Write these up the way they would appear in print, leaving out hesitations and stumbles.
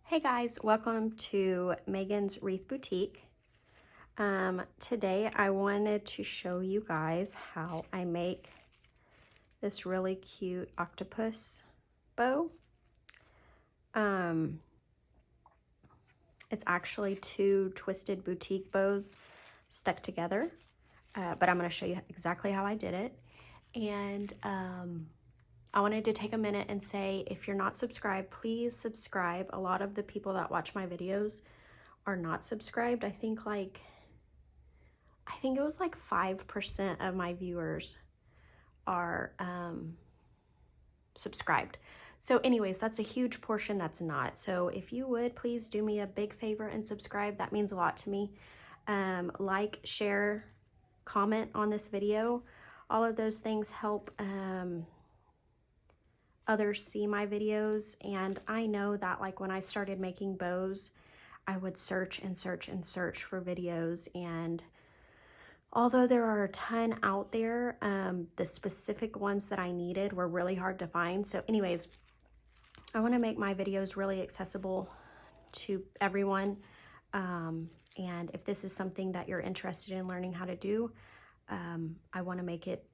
Hey guys, welcome to Megan's Wreath Boutique. Today I wanted to show you guys how I make this really cute octopus bow. It's actually two twisted boutique bows stuck together, but I'm going to show you exactly how I did it. And I wanted to take a minute and say, if you're not subscribed, please subscribe. A lot of the people that watch my videos are not subscribed. I think it was like 5% of my viewers are subscribed. So anyways, that's a huge portion that's not. So if you would, please do me a big favor and subscribe. That means a lot to me. Like, share, comment on this video. All of those things help others see my videos. And I know that like when I started making bows, I would search and search and search for videos, and although there are a ton out there, the specific ones that I needed were really hard to find. So anyways, I want to make my videos really accessible to everyone. And if this is something that you're interested in learning how to do, I want to make it,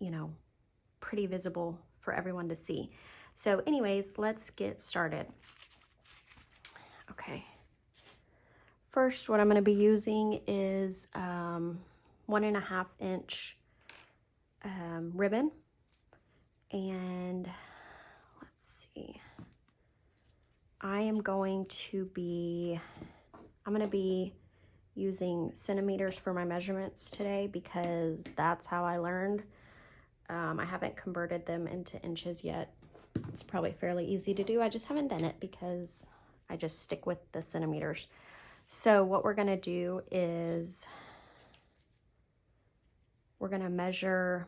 pretty visible for everyone to see. So anyways, let's get started. Okay. First, what I'm going to be using is 1.5 inch ribbon, and let's see, I'm going to be using centimeters for my measurements today because that's how I learned. I haven't converted them into inches yet. It's probably fairly easy to do. I just haven't done it because I just stick with the centimeters. So what we're going to do is we're going to measure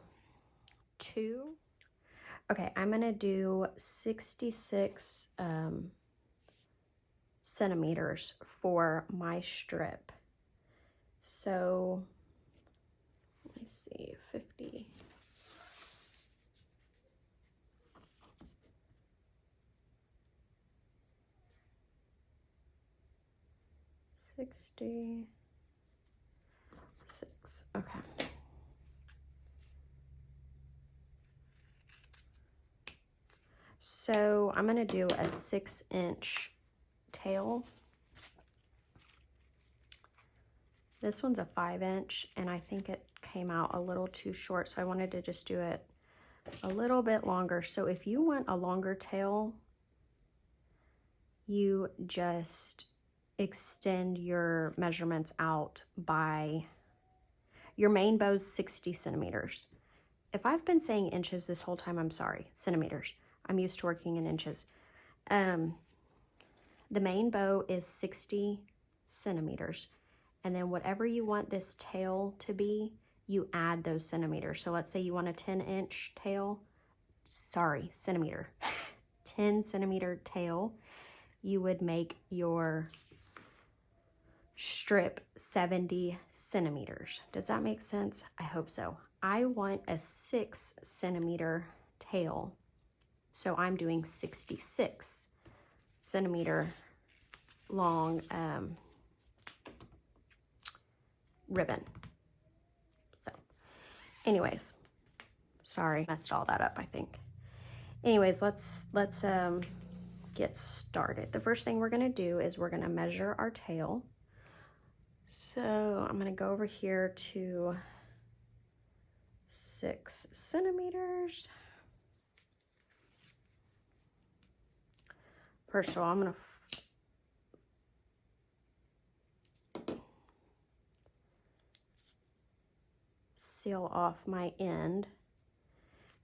I'm going to do 66 centimeters for my strip. So let me see, 50. 66, okay. So I'm going to do a 6-inch tail. This one's a 5-inch, and I think it came out a little too short, so I wanted to just do it a little bit longer. So if you want a longer tail, you just extend your measurements out by, your main bow's 60 centimeters. If I've been saying inches this whole time, I'm sorry, centimeters. I'm used to working in inches. The main bow is 60 centimeters. And then whatever you want this tail to be, you add those centimeters. So let's say you want a 10-inch tail, centimeter, 10 centimeter tail, you would make your strip 70 centimeters. Does that make sense? I hope so. I want a 6 centimeter tail, so I'm doing 66 centimeter long ribbon. So anyways, sorry, messed all that up, I think. Anyways, let's get started. The first thing we're going to do is we're going to measure our tail. So I'm going to go over here to 6 centimeters. First of all, I'm going to seal off my end,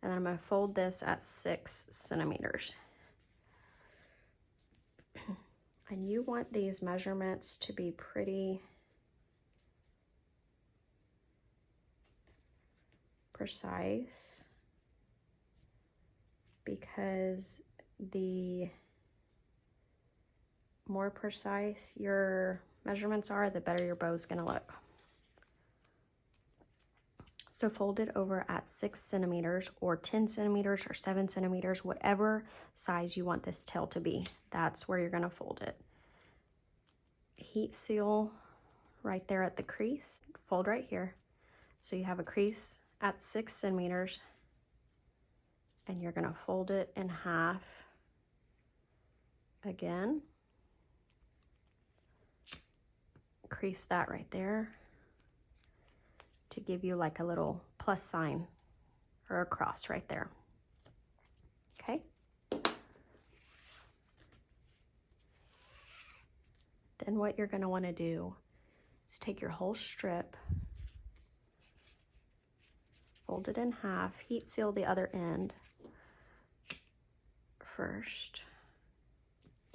and then I'm going to fold this at 6 centimeters. And you want these measurements to be pretty precise, because the more precise your measurements are, the better your bow is going to look. So fold it over at 6 centimeters or 10 centimeters or 7 centimeters, whatever size you want this tail to be. That's where you're going to fold it. heat seal right there at the crease, fold right here. So you have a crease at 6 centimeters, and you're gonna fold it in half again. Crease that right there to give you like a little plus sign or a cross right there. Okay. Then what you're going to want to do is take your whole strip, fold it in half, heat seal the other end first.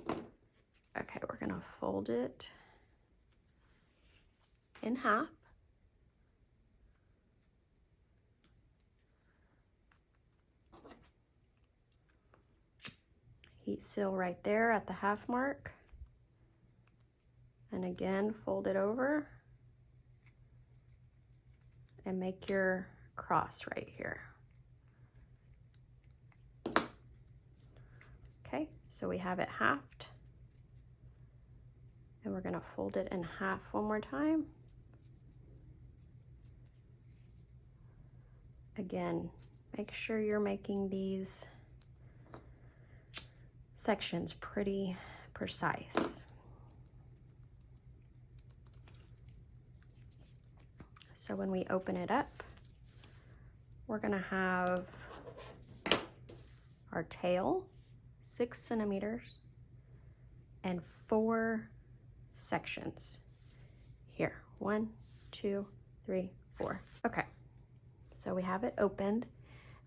Okay, we're going to fold it in half. Heat seal right there at the half mark. And again, fold it over and make your cross right here. Okay, so we have it halved. And we're gonna fold it in half one more time. Again, make sure you're making these sections pretty precise. So when we open it up, we're gonna have our tail, 6 centimeters, and 4 sections. Here, 1, 2, 3, 4. Okay, so we have it opened.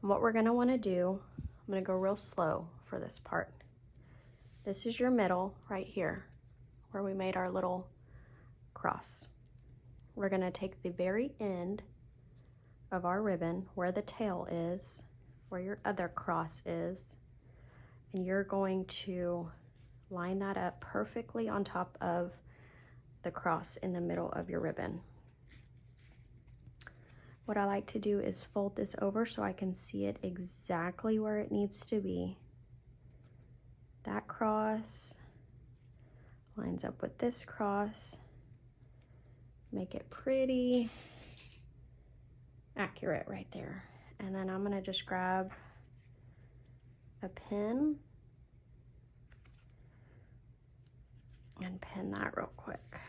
And what we're gonna wanna do, I'm gonna go real slow for this part. This is your middle right here, where we made our little cross. We're gonna take the very end of our ribbon, where the tail is, where your other cross is, and you're going to line that up perfectly on top of the cross in the middle of your ribbon. What I like to do is fold this over so I can see it exactly where it needs to be. That cross lines up with this cross. Make it pretty accurate right there. And then I'm gonna just grab a pin and pin that real quick.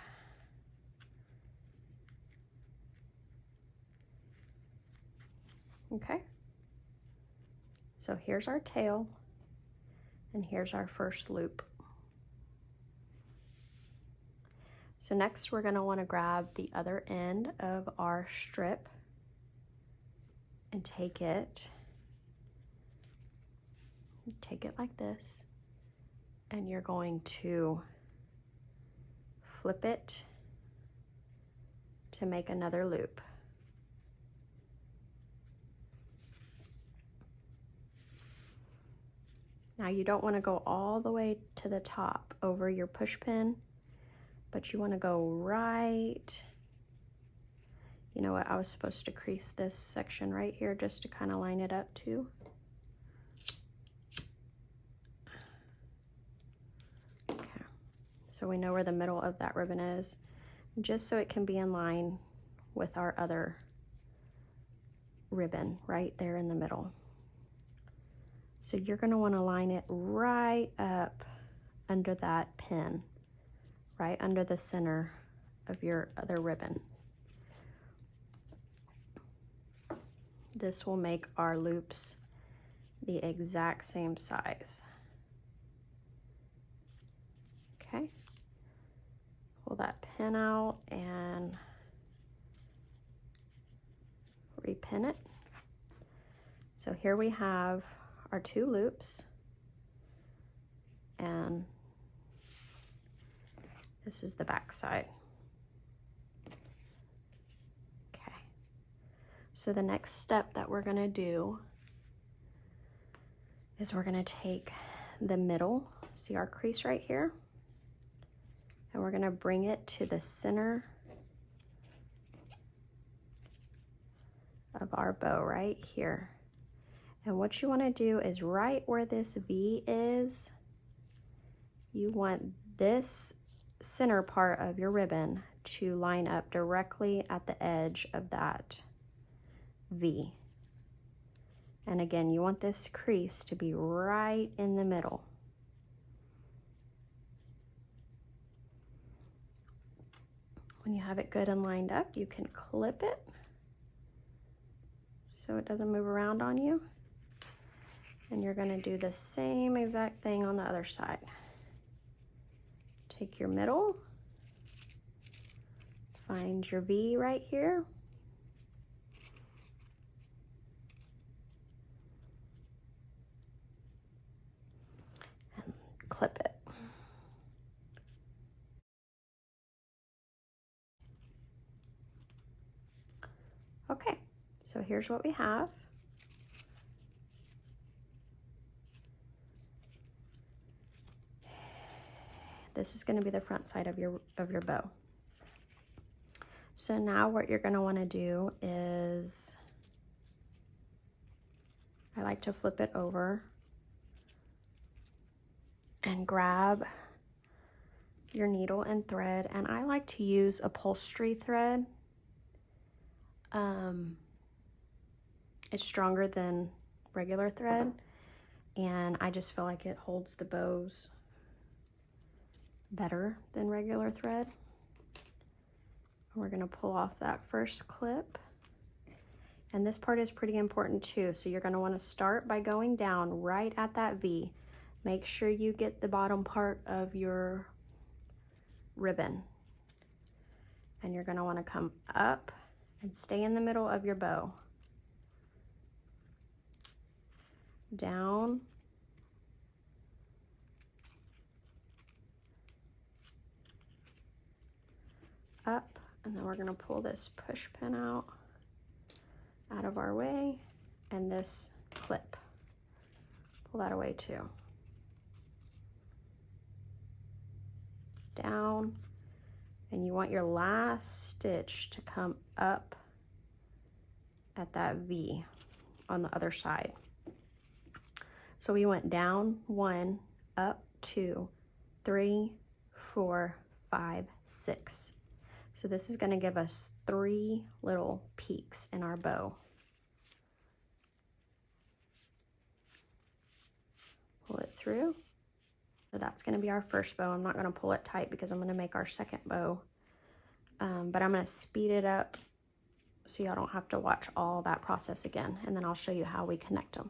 Okay, so here's our tail and here's our first loop. So next we're gonna wanna grab the other end of our strip and take it like this, and you're going to flip it to make another loop. Now you don't want to go all the way to the top over your push pin, but you want to go right. You know what, I was supposed to crease this section right here just to kind of line it up too. Okay, so we know where the middle of that ribbon is, just so it can be in line with our other ribbon right there in the middle. So you're going to want to line it right up under that pin, right under the center of your other ribbon. This will make our loops the exact same size. Okay, pull that pin out and repin it. So here we have our 2 loops, and this is the back side. Okay, so the next step that we're gonna do is we're gonna take the middle, see our crease right here, and we're gonna bring it to the center of our bow right here. And what you want to do is right where this V is, you want this center part of your ribbon to line up directly at the edge of that V. And again, you want this crease to be right in the middle. When you have it good and lined up, you can clip it so it doesn't move around on you. And you're going to do the same exact thing on the other side. Take your middle, find your V right here, and clip it. Okay, so here's what we have. This is going to be the front side of your bow. So now what you're going to want to do is, I like to flip it over and grab your needle and thread, and I like to use upholstery thread. It's stronger than regular thread, and I just feel like it holds the bows better than regular thread. We're going to pull off that first clip, and this part is pretty important too. So you're going to want to start by going down right at that V. Make sure you get the bottom part of your ribbon, and you're going to want to come up and stay in the middle of your bow. Down, up, and then we're going to pull this push pin out of our way, and this clip, pull that away too. Down, and you want your last stitch to come up at that V on the other side. So we went down 1, up 2, 3, 4, 5, 6. So this is going to give us 3 little peaks in our bow. Pull it through. So that's going to be our first bow. I'm not going to pull it tight because I'm going to make our second bow. But I'm going to speed it up so y'all don't have to watch all that process again. And then I'll show you how we connect them.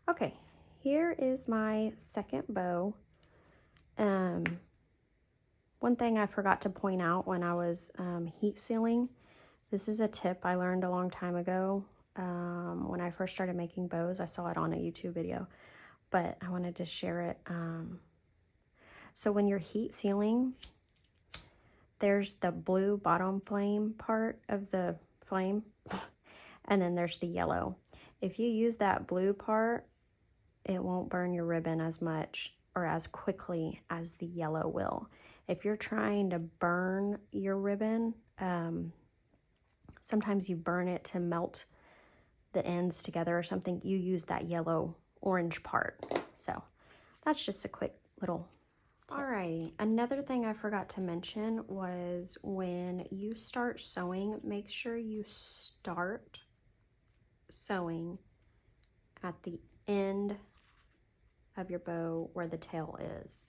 Okay, here is my second bow. One thing I forgot to point out when I was heat sealing, this is a tip I learned a long time ago. When I first started making bows, I saw it on a YouTube video, but I wanted to share it. So when you're heat sealing, there's the blue bottom flame part of the flame, and then there's the yellow. If you use that blue part, it won't burn your ribbon as much or as quickly as the yellow will. If you're trying to burn your ribbon, sometimes you burn it to melt the ends together or something. You use that yellow orange part. So that's just a quick little tip. Alrighty, another thing I forgot to mention was when you start sewing, make sure you start sewing at the end of your bow where the tail is,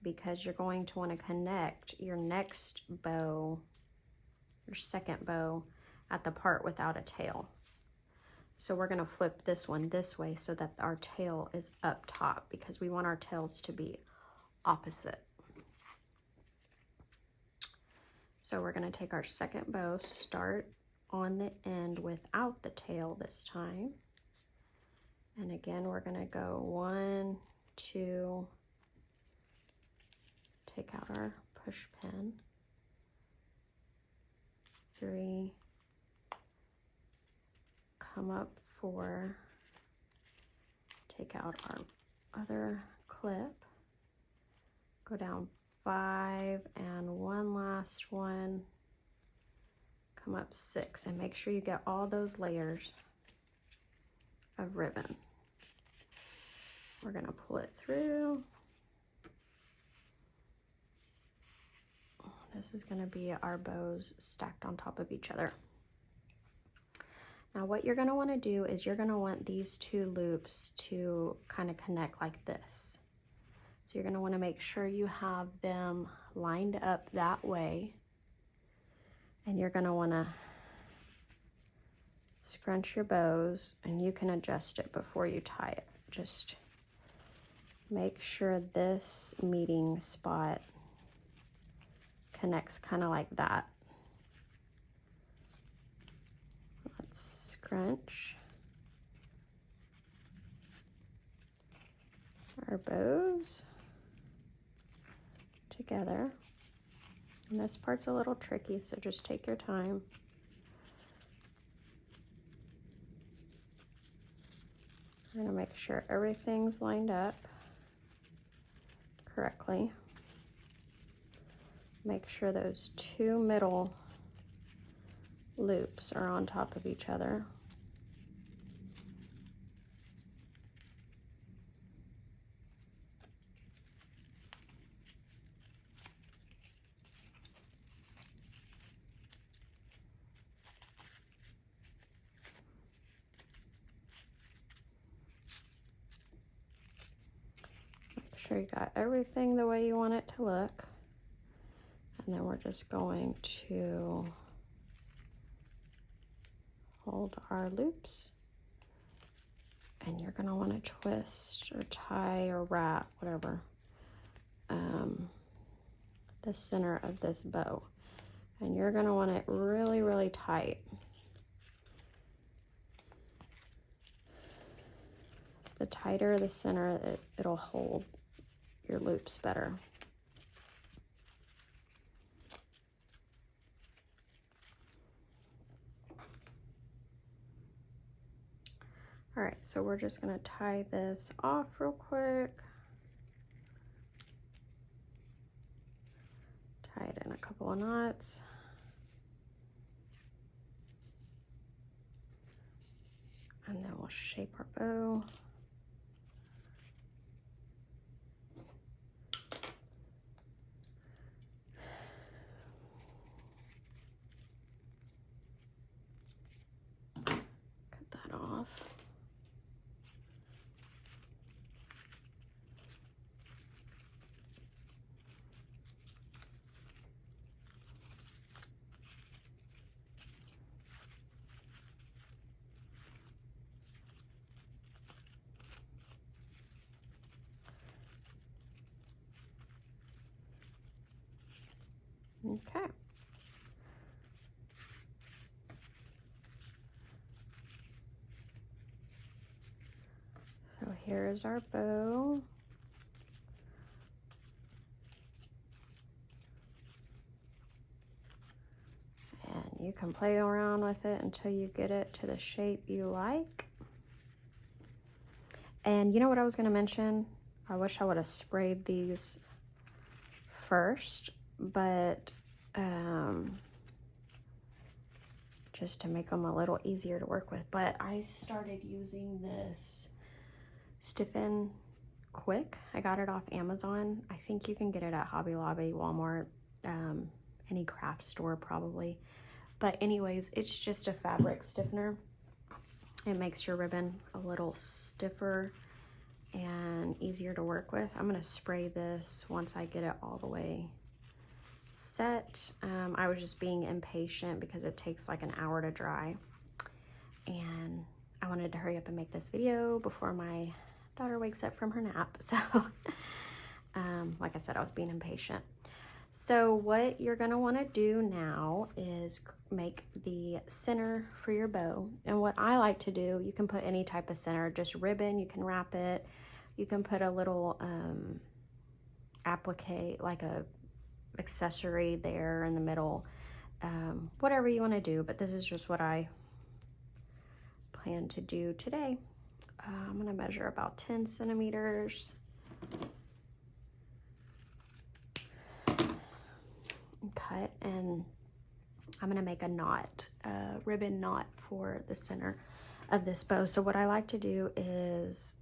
because you're going to want to connect your next bow, your second bow, at the part without a tail. So we're going to flip this one this way so that our tail is up top, because we want our tails to be opposite. So we're going to take our second bow, start on the end without the tail this time. And again, we're going to go 1, 2, take out our push pin, 3, come up 4, take out our other clip, go down 5, and one last one, come up 6, and make sure you get all those layers of ribbon. We're going to pull it through. This is going to be our bows stacked on top of each other. Now what you're going to want to do is you're going to want these two loops to kind of connect like this. So you're going to want to make sure you have them lined up that way. And you're going to want to scrunch your bows, and you can adjust it before you tie it. Just make sure this meeting spot connects kind of like that. Let's scrunch our bows together. And this part's a little tricky, so just take your time. We're going to make sure everything's lined up correctly. Make sure those two middle loops are on top of each other. Make sure you got everything the way you want it to look. And then we're just going to hold our loops, and you're going to want to twist or tie or wrap, whatever, the center of this bow. And you're going to want it really, really tight. So the tighter the center, it'll hold your loops better. All right, so we're just gonna tie this off real quick. Tie it in a couple of knots. And then we'll shape our bow. Cut that off. Okay. So here's our bow. And you can play around with it until you get it to the shape you like. And you know what I was going to mention? I wish I would have sprayed these first, but just to make them a little easier to work with. But I started using this Stiffen Quick. I got it off Amazon. I think you can get it at Hobby Lobby, Walmart, any craft store probably. But anyways, it's just a fabric stiffener. It makes your ribbon a little stiffer and easier to work with. I'm gonna spray this once I get it all the way set. I was just being impatient because it takes like an hour to dry. And I wanted to hurry up and make this video before my daughter wakes up from her nap. So like I said, I was being impatient. So what you're gonna wanna do now is make the center for your bow. And what I like to do, you can put any type of center, just ribbon, you can wrap it. You can put a little applique, like a accessory there in the middle, whatever you wanna do, but this is just what I plan to do today. I'm gonna measure about 10 centimeters. Cut, and I'm gonna make a knot, ribbon knot for the center of this bow. So what I like to do is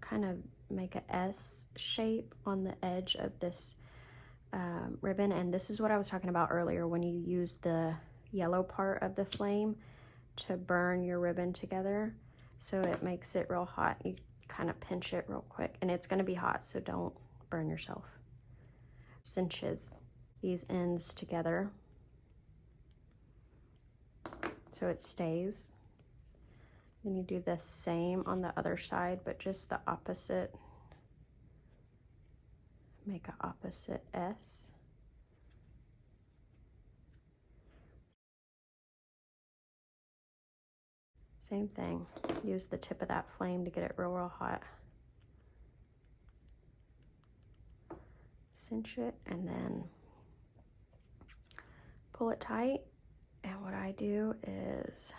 kind of make a S shape on the edge of this ribbon, and this is what I was talking about earlier when you use the yellow part of the flame to burn your ribbon together. So it makes it real hot. You kind of pinch it real quick, and it's gonna be hot, so don't burn yourself. Cinches these ends together so it stays. Then you do the same on the other side, but just the opposite. Make an opposite S. Same thing. Use the tip of that flame to get it real hot. Cinch it and then pull it tight. And what I do is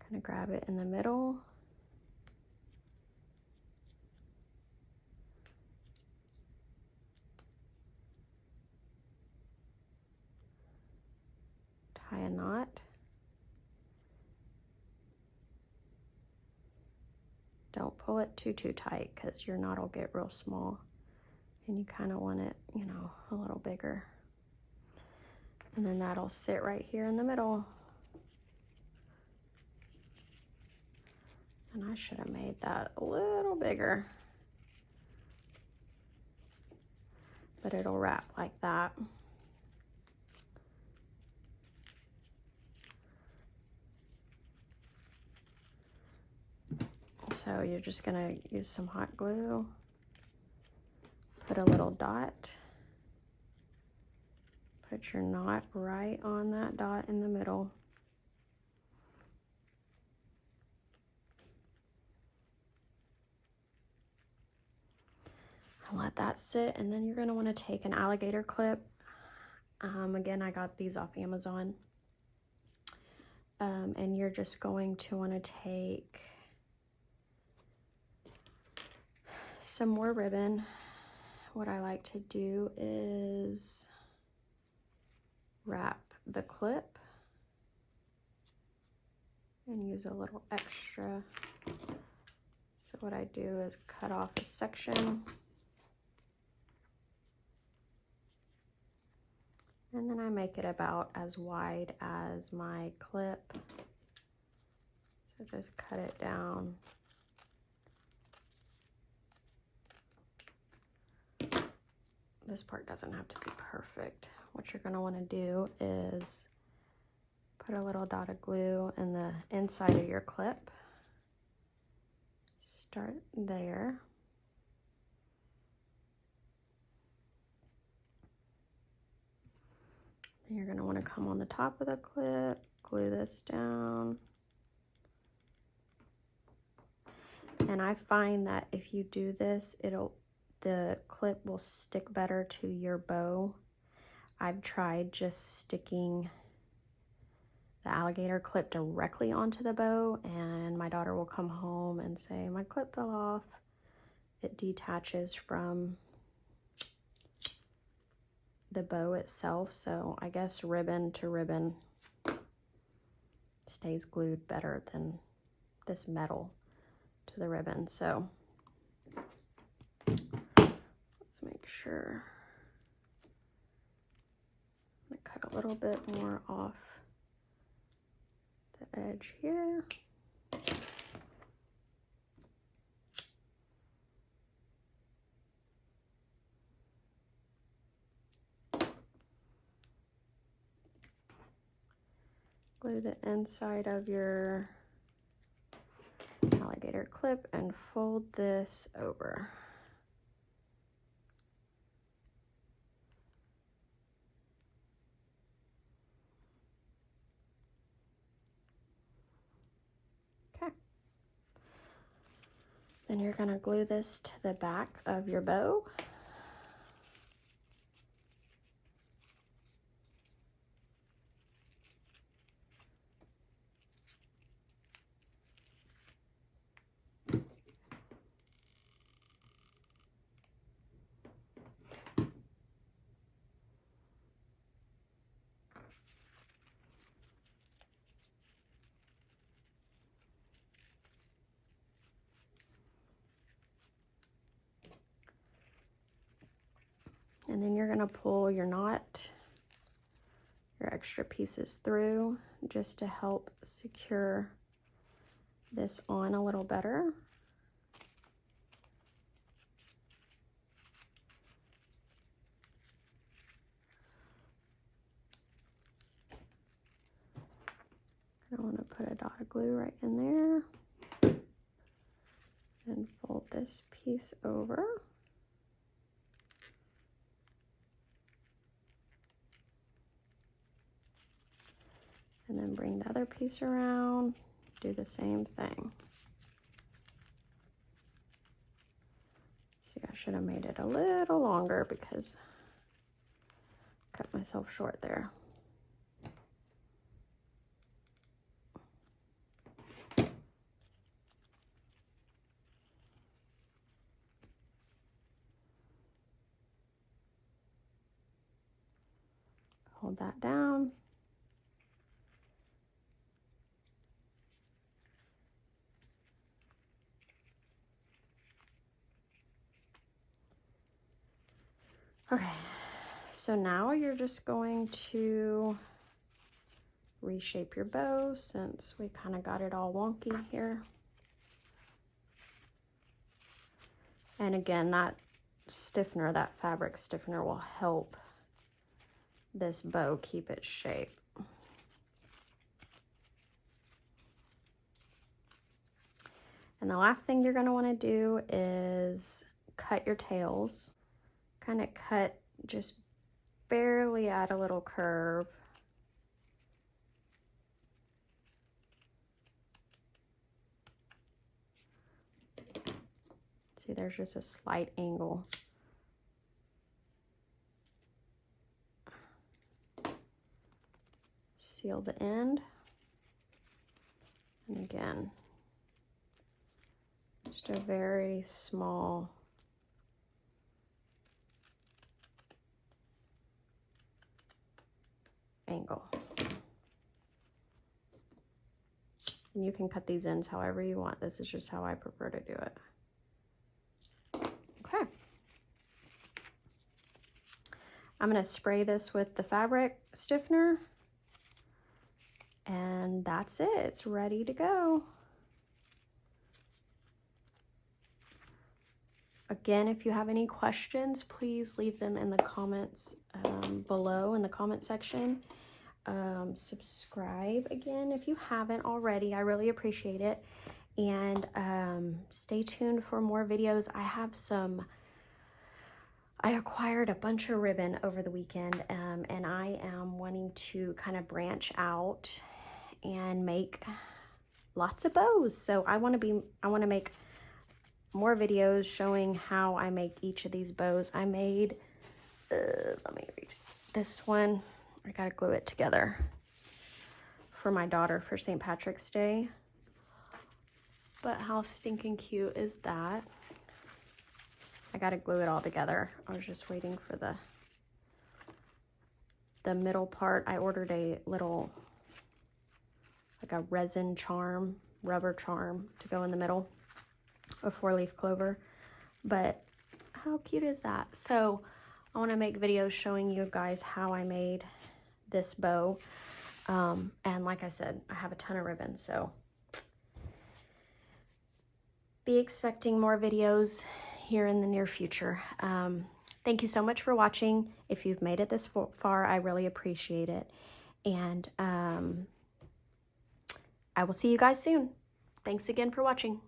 kind of grab it in the middle. Tie a knot. Don't pull it too tight because your knot will get real small. And you kind of want it, you know, a little bigger. And then that'll sit right here in the middle. And I should have made that a little bigger. But it'll wrap like that. So you're just gonna use some hot glue. Put a little dot. Put your knot right on that dot in the middle. And let that sit, and then you're gonna wanna take an alligator clip. Again, I got these off Amazon. And you're just going to wanna take some more ribbon. What I like to do is wrap the clip and use a little extra. So what I do is cut off a section, and then I make it about as wide as my clip. So just cut it down. This part doesn't have to be perfect. What you're gonna wanna do is put a little dot of glue in the inside of your clip. Start there. You're going to want to come on the top of the clip, glue this down. And I find that if you do this, the clip will stick better to your bow. I've tried just sticking the alligator clip directly onto the bow, and my daughter will come home and say, my clip fell off. It detaches from the bow itself, so I guess ribbon to ribbon stays glued better than this metal to the ribbon. So let's make sure. I'm gonna cut a little bit more off the edge here. Glue the inside of your alligator clip and fold this over. Okay. Then you're going to glue this to the back of your bow. And then you're going to pull your knot, your extra pieces through, just to help secure this on a little better. I want to put a dot of glue right in there and fold this piece over. And then bring the other piece around, do the same thing. See, I should have made it a little longer because I cut myself short there. Hold that down. Okay, so now you're just going to reshape your bow since we kind of got it all wonky here. And again, that stiffener, that fabric stiffener will help this bow keep its shape. And the last thing you're going to want to do is cut your tails. Kind of cut just barely at a little curve. See, there's just a slight angle. Seal the end. And again, just a very small angle. And you can cut these ends however you want. This is just how I prefer to do it. Okay. I'm going to spray this with the fabric stiffener. And that's it. It's ready to go. Again, if you have any questions, please leave them in the comments below in the comment section. Subscribe again if you haven't already. I really appreciate it. And stay tuned for more videos. I have some I acquired a bunch of ribbon over the weekend, and I am wanting to kind of branch out and make lots of bows. So I want to make more videos showing how I make each of these bows. I made, let me read this one. I gotta glue it together for my daughter for St. Patrick's Day. But how stinking cute is that? I gotta glue it all together. I was just waiting for the middle part. I ordered a little, like a resin charm, rubber charm to go in the middle, a 4-leaf clover. But how cute is that? So I want to make videos showing you guys how I made this bow. And like I said, I have a ton of ribbon, so be expecting more videos here in the near future. Thank you so much for watching. If you've made it this far, I really appreciate it. And I will see you guys soon. Thanks again for watching.